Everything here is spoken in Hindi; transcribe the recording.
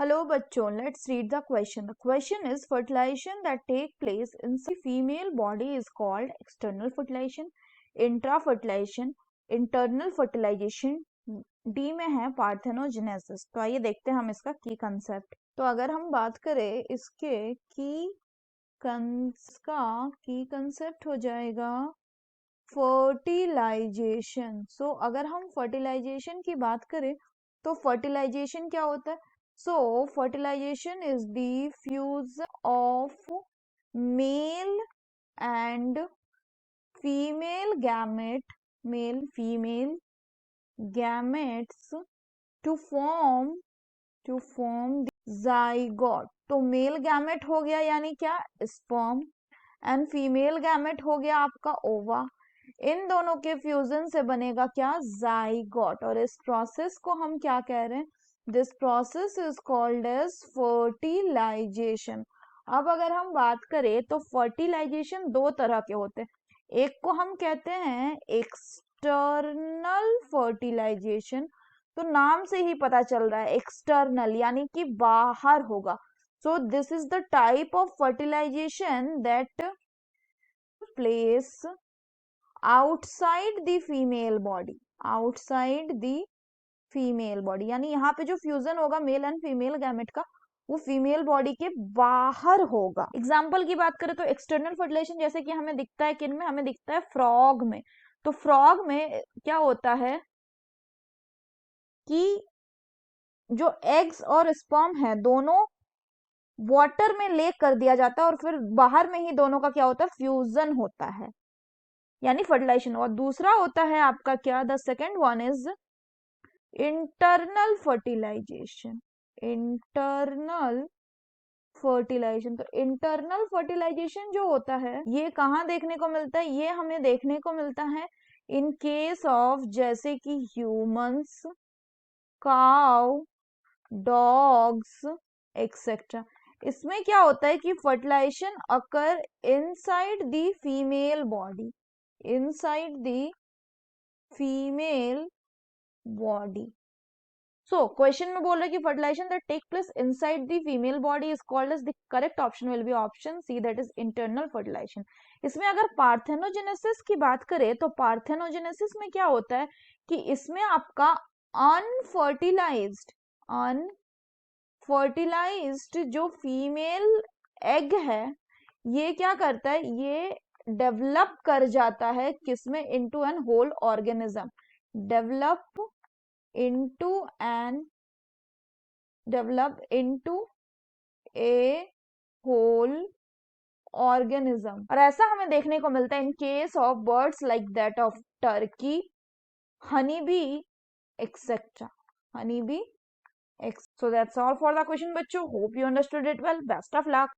Hello बच्चों, let's read the question. The question is fertilization that take place inside the female body is called external fertilization, intra-fertilization, internal fertilization. D में है पार्थेनोजेनेसिस। तो आइए देखते हैं हम इसका की कंसेप्ट। तो अगर हम बात करें इसके की कंसेप्ट हो जाएगा फर्टिलाइजेशन। सो अगर हम फर्टिलाइजेशन की बात करें तो फर्टिलाइजेशन क्या होता है? So, fertilization is the fusion of male and female female gametes to form the zygote. तो मेल गैमेट हो गया यानी क्या? स्पर्म, एंड फीमेल गैमेट हो गया आपका ओवा। इन दोनों के फ्यूजन से बनेगा क्या? जाइगोट। और इस प्रोसेस को हम क्या कह रहे हैं? This process is called as fertilization. अब अगर हम बात करें तो फर्टिलाइजेशन दो तरह के होते हैं। एक को हम कहते हैं एक्सटर्नल फर्टिलाइजेशन। तो नाम से ही पता चल रहा है एक्सटर्नल यानी कि बाहर होगा। So this is the type of fertilization that place outside the female body, outside the female body। यानी यहाँ पे जो फ्यूजन होगा मेल एंड फीमेल गैमेट का वो फीमेल बॉडी के बाहर होगा। एग्जाम्पल की बात करें तो एक्सटर्नल फर्टिलाइजेशन जैसे कि हमें दिखता है किन में? हमें दिखता है फ्रॉग में। तो फ्रॉग में क्या होता है कि जो एग्स और स्पर्म है दोनों वाटर में ले कर दिया जाता है और फिर बाहर में ही दोनों का क्या होता है? फ्यूजन होता है यानी फर्टिलाइजेशन। और दूसरा होता है आपका क्या? The second one is internal fertilization. Internal fertilization. तो इंटरनल फर्टिलाइजेशन जो होता है ये कहाँ देखने को मिलता है? ये हमें देखने को मिलता है इन केस ऑफ जैसे कि ह्यूमंस, काउ, डॉग्स एक्सेट्रा। इसमें क्या होता है कि fertilization occur inside the female body, inside the female body. So question में बोल रहा है कि fertilization that take place inside the female body is called as the correct option will be option C that is internal fertilization. इसमें अगर पार्थेनोजेनेसिस की बात करें तो पार्थेनोजेनेसिस में क्या होता है कि इसमें आपका अनफर्टिलाइज्ड जो फीमेल एग है ये क्या करता है? ये डेवलप कर जाता है किसमें? Into an whole organism. Develop into a whole organism. और ऐसा हमें देखने को मिलता है in case of birds like that of turkey, honey bee etcetera, honey bee. So that's all for the question बच्चों. Hope you understood it well. Best of luck.